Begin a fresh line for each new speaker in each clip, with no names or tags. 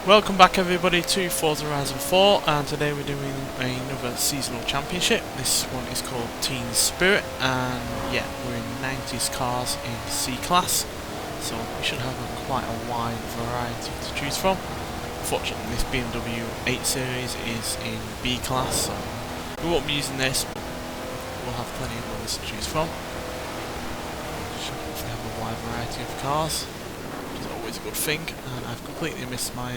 Welcome back everybody to Forza Horizon 4, and today we're doing another seasonal championship. This one is called Teen Spirit, and yeah, we're in 90s cars in C-Class, so we should have quite a wide variety to choose from. Unfortunately this BMW 8 Series is in B-Class, so we won't be using this, but we'll have plenty of others to choose from. Should hopefully have a wide variety of cars. Always a good thing, and I've completely missed my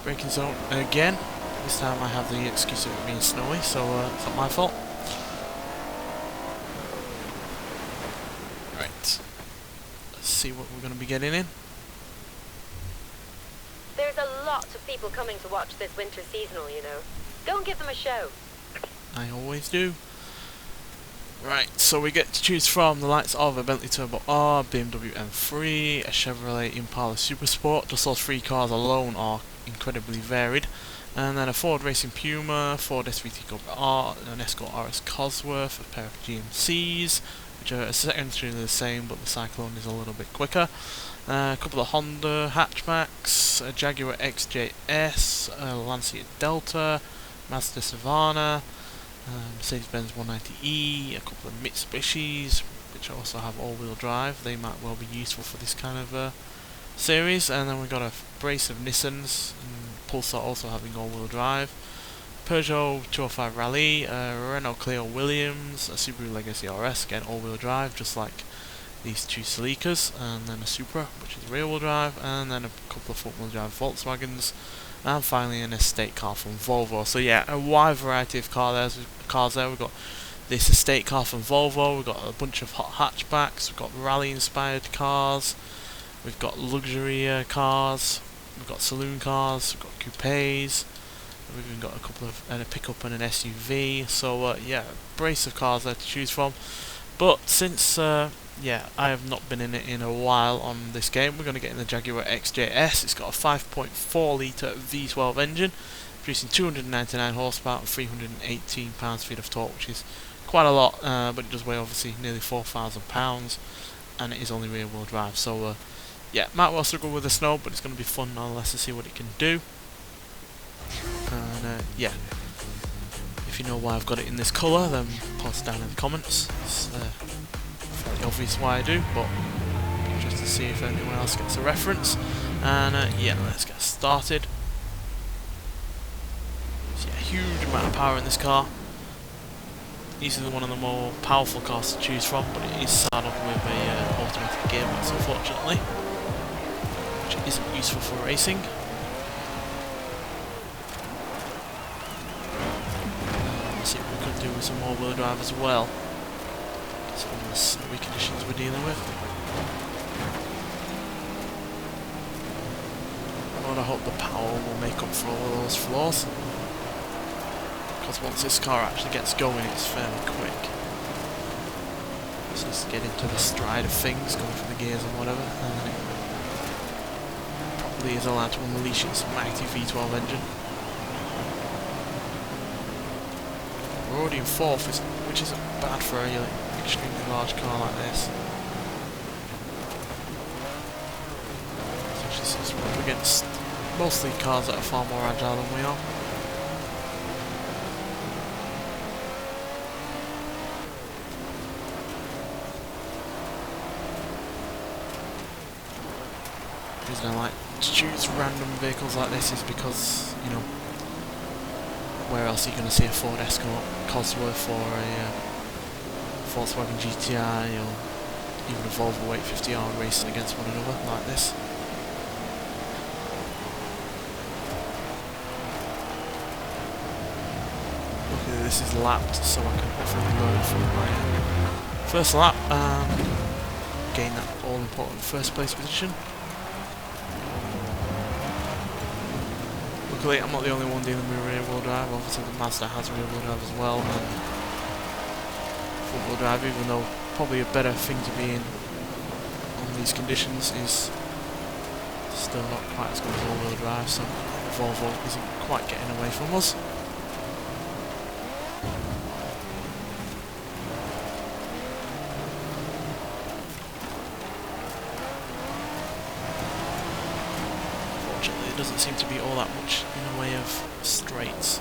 braking zone again. This time I have the excuse of it being snowy, so it's not my fault. Right, let's see what we're going to be getting in.
There's a lot of people coming to watch this winter seasonal, you know. Go and give them a show.
I always do. Right, so we get to choose from the likes of a Bentley Turbo R, BMW M3, a Chevrolet Impala Supersport. Just those three cars alone are incredibly varied. And then a Ford Racing Puma, Ford SVT Cobra R, an Escort RS Cosworth, a pair of GMCs, which are essentially the same, but the Cyclone is a little bit quicker. A couple of Honda hatchbacks, a Jaguar XJS, a Lancia Delta, Mazda Savannah, Mercedes-Benz 190E, a couple of Mitsubishis, which also have all-wheel drive. They might well be useful for this kind of series. And then we've got a brace of Nissans, and Pulsar also having all-wheel drive. Peugeot 205 Rally, a Renault Clio Williams, a Subaru Legacy RS, again all-wheel drive, just like these two Celicas, and then a Supra, which is rear-wheel drive, and then a couple of front-wheel drive Volkswagens. And finally an estate car from Volvo. So yeah, a wide variety of cars there. We've got this estate car from Volvo, we've got a bunch of hot hatchbacks, we've got rally inspired cars, we've got luxury cars, we've got saloon cars, we've got coupes, we've even got a couple of a pickup and an SUV. So yeah, a brace of cars there to choose from. But since yeah, I have not been in it in a while on this game, we're going to get in the Jaguar XJS. It's got a 5.4 litre V12 engine, producing 299 horsepower and 318 pounds-feet of torque, which is quite a lot, but it does weigh obviously nearly 4,000 pounds, and it is only rear-wheel drive. So yeah, might well struggle with the snow, but it's going to be fun nonetheless to see what it can do. And yeah, if you know why I've got it in this colour, then post down in the comments. It's fairly obvious why I do, but just to see if anyone else gets a reference. And yeah, let's get started. So yeah, huge amount of power in this car. Easily one of the more powerful cars to choose from, but it is saddled with a automatic gearbox, unfortunately, which isn't useful for racing. Let's see what we can do with some all-wheel drive as well. Some of the snowy conditions we're dealing with. Lord, I hope the power will make up for all of those flaws, because once this car actually gets going, it's fairly quick. Just needs to get into the stride of things, going for the gears and whatever, and then it probably is allowed to unleash its mighty V12 engine. We're already in fourth, which isn't bad for a extremely large car like this. Especially since we're up against mostly cars that are far more agile than we are. The reason I like to choose random vehicles like this is because, you know, where else are you going to see a Ford Escort Cosworth or a Volkswagen GTI or even a Volvo 850R racing against one another like this? Luckily this is lapped, so I can hopefully learn from my first lap and gain that all-important first place position. Luckily I'm not the only one dealing with rear-wheel drive. Obviously the Mazda has rear-wheel drive as well, and front-wheel drive, even though probably a better thing to be in on these conditions, is still not quite as good as all-wheel drive, so Volvo isn't quite getting away from us. Unfortunately it doesn't seem to be all that much in the way of straights.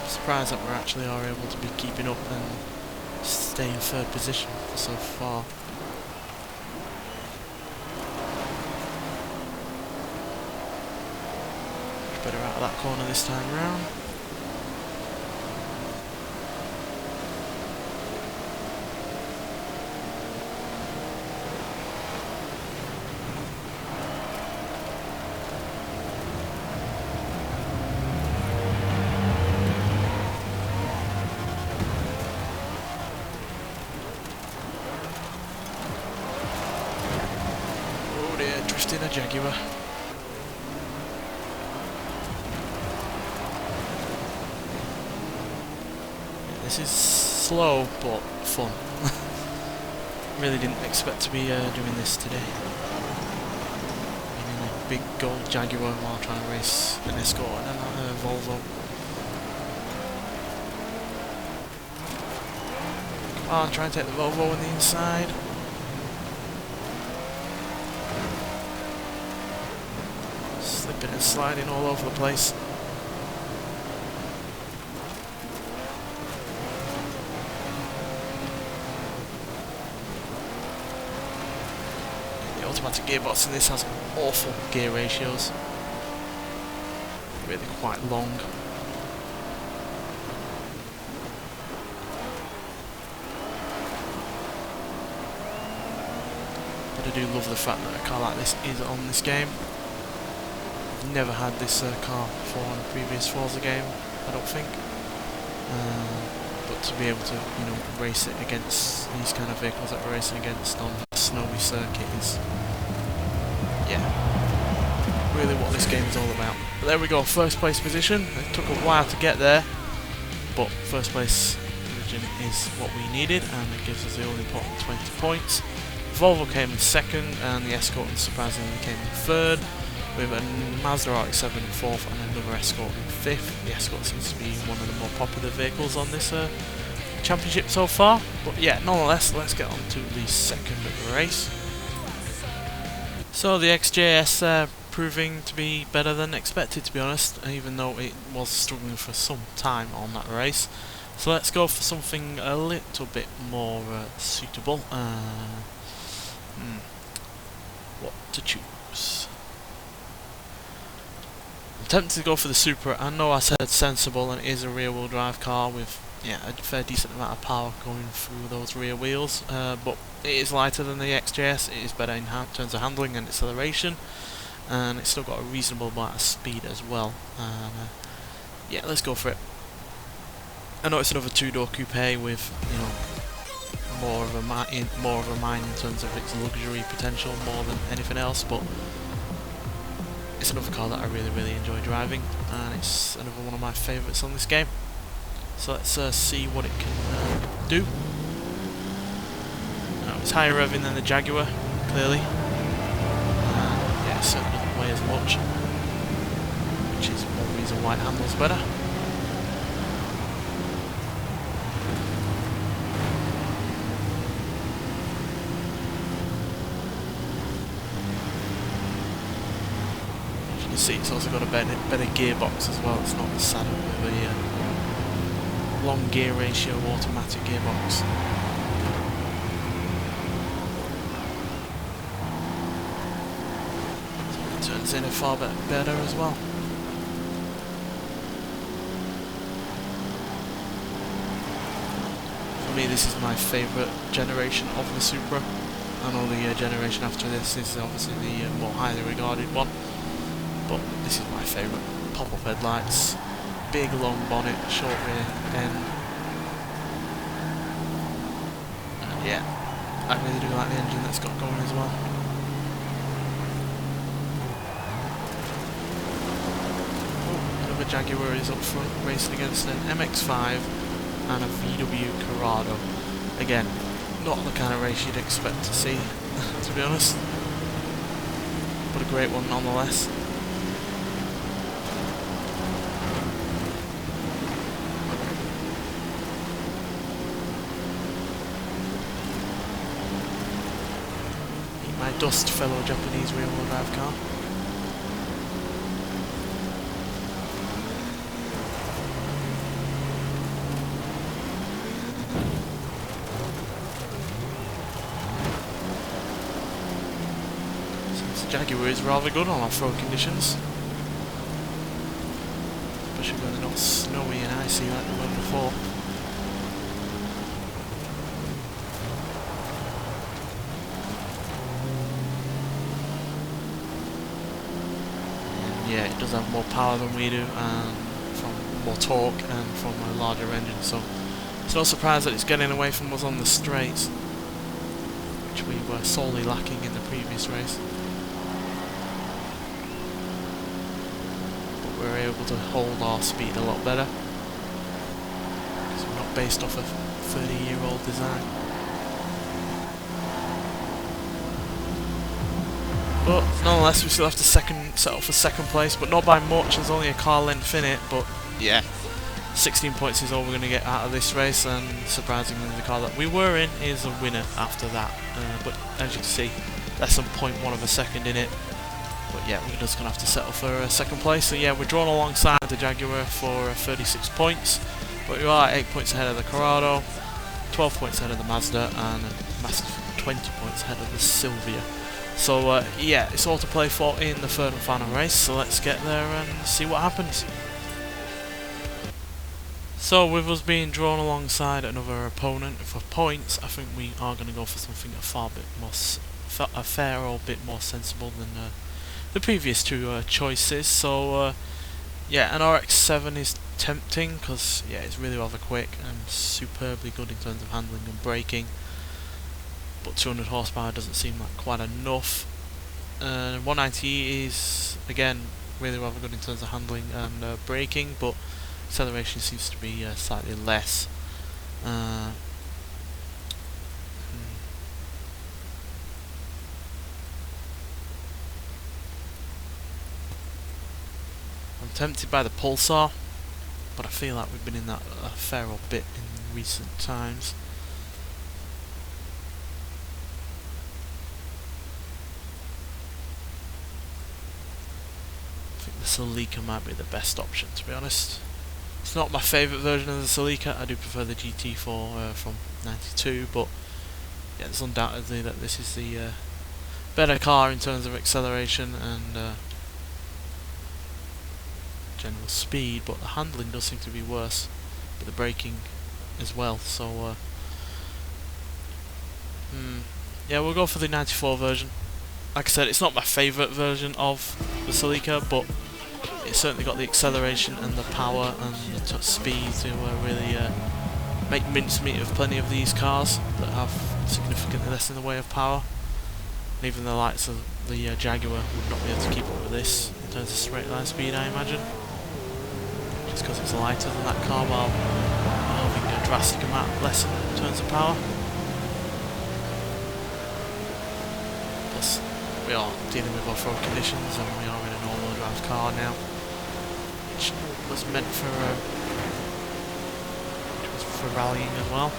Surprised that we actually are able to be keeping up and stay in third position for so far. Much better out of that corner this time round. In a Jaguar. Yeah, this is slow but fun. Really didn't expect to be doing this today. Being in a big gold Jaguar while trying to race an Escort and a Volvo. Come on, try and take the Volvo on the inside. Slipping and sliding all over the place. The automatic gearbox in this has awful gear ratios. Really quite long. But I do love the fact that a car like this is on this game. Never had this car before in a previous Forza game, I don't think. But to be able to, you know, race it against these kind of vehicles that we're racing against on a snowy circuit is, yeah, really what this game is all about. But there we go, first place position. It took a while to get there, but first place position is what we needed, and it gives us the all important 20 points. Volvo came in second, and the Escort surprisingly came in third. With a Mazda RX-7 in fourth and another Escort in fifth. The Escort seems to be one of the more popular vehicles on this championship so far. But yeah, nonetheless, let's get on to the second race. So the XJS proving to be better than expected, to be honest, even though it was struggling for some time on that race. So let's go for something a little bit more suitable. What to choose? I'm tempted to go for the Supra. I know I said sensible, and it is a rear-wheel drive car with, yeah, a fair decent amount of power going through those rear wheels, but it is lighter than the XJS. It is better in terms of handling and acceleration, and it's still got a reasonable amount of speed as well. Yeah, let's go for it. I know it's another two-door coupe with, you know, more of a mine in terms of its luxury potential more than anything else, but it's another car that I really enjoy driving, and it's another one of my favourites on this game. So let's see what it can do. It's higher revving than the Jaguar, clearly. Yeah, it certainly doesn't weigh as much, which is one reason why it handles better. See, it's also got a better gearbox as well. It's not the saddle with a long gear ratio automatic gearbox. So it turns in a far better as well. For me, this is my favourite generation of the Supra. I know the generation after this is obviously the more highly regarded one. But this is my favourite. Pop-up headlights, big long bonnet, short rear end. And yeah, I really do like the engine that's got going as well. Oh, another Jaguar is up front, racing against an MX-5 and a VW Corrado. Again, not the kind of race you'd expect to see, to be honest. But a great one nonetheless. dust fellow Japanese rear-wheel drive car. So the Jaguar is rather good on off-road conditions, especially when they're not snowy and icy like they were before. Yeah, it does have more power than we do, and from more torque and from a larger engine, so it's no surprise that it's getting away from us on the straights, which we were sorely lacking in the previous race. But we're able to hold our speed a lot better, because we're not based off a 30-year-old design. But nonetheless, we still have to settle for second place, but not by much. There's only a car length in it, but yeah, 16 points is all we're going to get out of this race, and surprisingly the car that we were in is a winner after that. But as you can see, less than 0.1 of a second in it. But yeah, we're just going to have to settle for second place. So yeah, we're drawn alongside the Jaguar for 36 points, but we are 8 points ahead of the Corrado, 12 points ahead of the Mazda, and a massive 20 points ahead of the Silvia. So yeah, it's all to play for in the third and final race, so let's get there and see what happens. So with us being drawn alongside another opponent for points, I think we are going to go for something a fair bit more sensible than the previous two choices. So yeah, an RX-7 is tempting because yeah, it's really rather quick and superbly good in terms of handling and braking. But 200 horsepower doesn't seem like quite enough. 190 is again really rather good in terms of handling and braking, but acceleration seems to be slightly less. I'm tempted by the Pulsar, but I feel like we've been in that a fair old bit in recent times. The Celica might be the best option, to be honest. It's not my favourite version of the Celica. I do prefer the GT4 from '92, but yeah, it's undoubtedly that this is the better car in terms of acceleration and general speed, but the handling does seem to be worse, but the braking as well. So yeah, we'll go for the '94 version. Like I said, it's not my favourite version of the Celica, but it's certainly got the acceleration and the power and the top speed to really make mincemeat of plenty of these cars that have significantly less in the way of power. And even the likes of the Jaguar would not be able to keep up with this in terms of straight line speed, I imagine. Just because it's lighter than that car while having a drastic amount less in terms of power. Plus, we are dealing with off-road conditions and we are in an all-wheel drive car now, which was meant for rallying as well.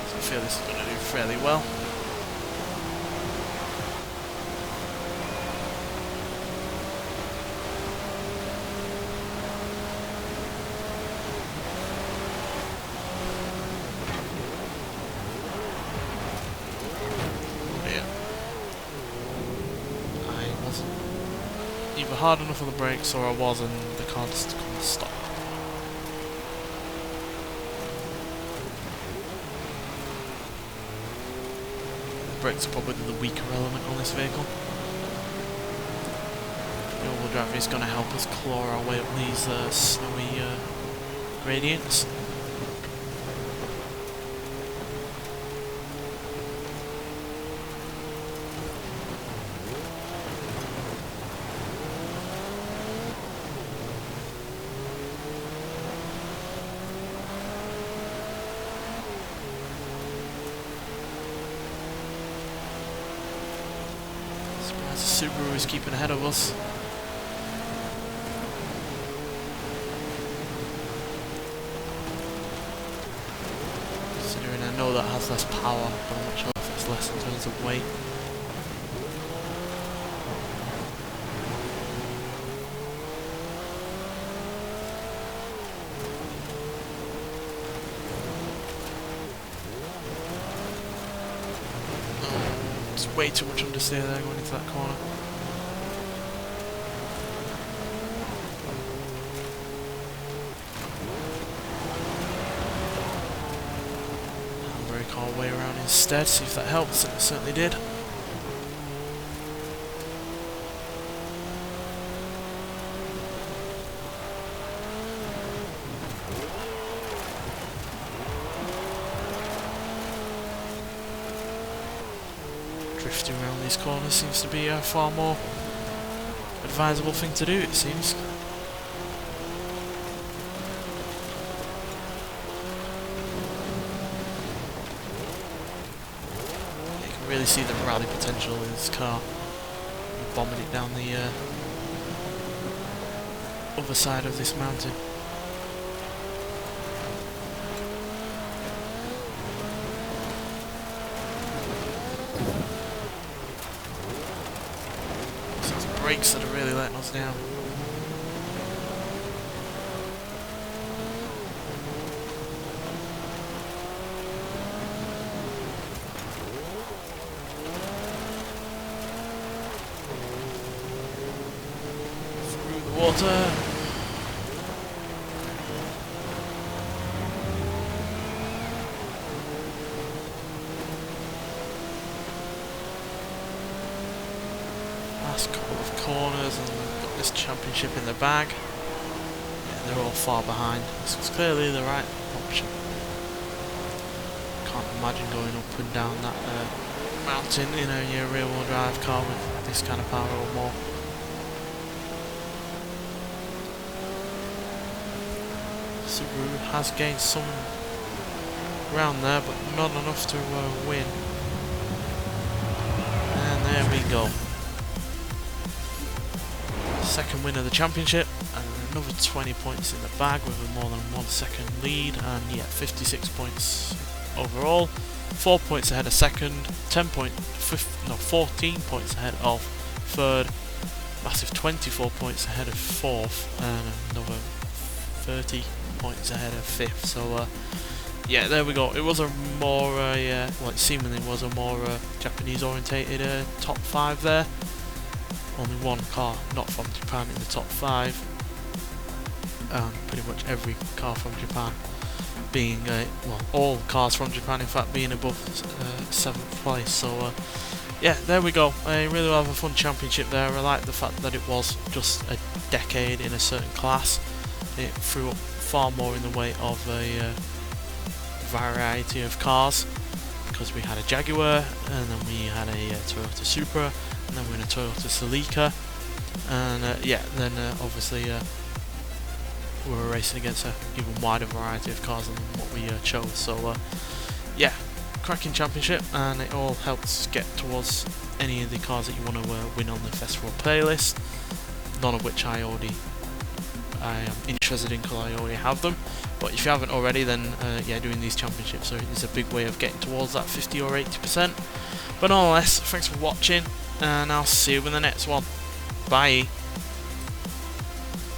So I feel this is going to do fairly well. Either hard enough on the brakes or I was, and the car just couldn't stop. The brakes are probably the weaker element on this vehicle. The all-wheel drive is going to help us claw our way up these snowy gradients. The Subaru is keeping ahead of us. Considering I know that has less power, but I'm not sure if it's it's less in terms of weight. It's way too much understeer there going into that corner. Brake our way around instead, see if that helps, and it certainly did. Drifting around these corners seems to be a far more advisable thing to do, it seems. Really see the rally potential in this car. We're bombing it down the other side of this mountain. So it's brakes that are really letting us down. Water. Last couple of corners and we've got this championship in the bag. Yeah, they're all far behind. This was clearly the right option. Can't imagine going up and down that mountain in a rear-wheel drive car with this kind of power or more. Subaru has gained some ground there, but not enough to win. And there we go. Second win of the championship, and another 20 points in the bag with a more than 1 second lead, and yeah, 56 points overall. 4 points ahead of second, 14 points ahead of third, massive 24 points ahead of fourth, and another 30 points ahead of fifth. So yeah, there we go. It was a more well, it seemingly was a more Japanese orientated top 5 there. Only one car not from Japan in the top 5, and pretty much every car from Japan being well, all cars from Japan in fact being above 7th place. So yeah, there we go. I really have a fun championship there. I like the fact that it was just a decade in a certain class. It threw up far more in the way of a variety of cars, because we had a Jaguar, and then we had a Toyota Supra, and then we had a Toyota Celica, and yeah, then obviously we were racing against an even wider variety of cars than what we chose. So yeah, cracking championship, and it all helps get towards any of the cars that you want to win on the festival playlist, none of which I am interested in because I already have them. But if you haven't already, then yeah, doing these championships is a big way of getting towards that 50 or 80%. But nonetheless, thanks for watching, and I'll see you in the next one. Bye.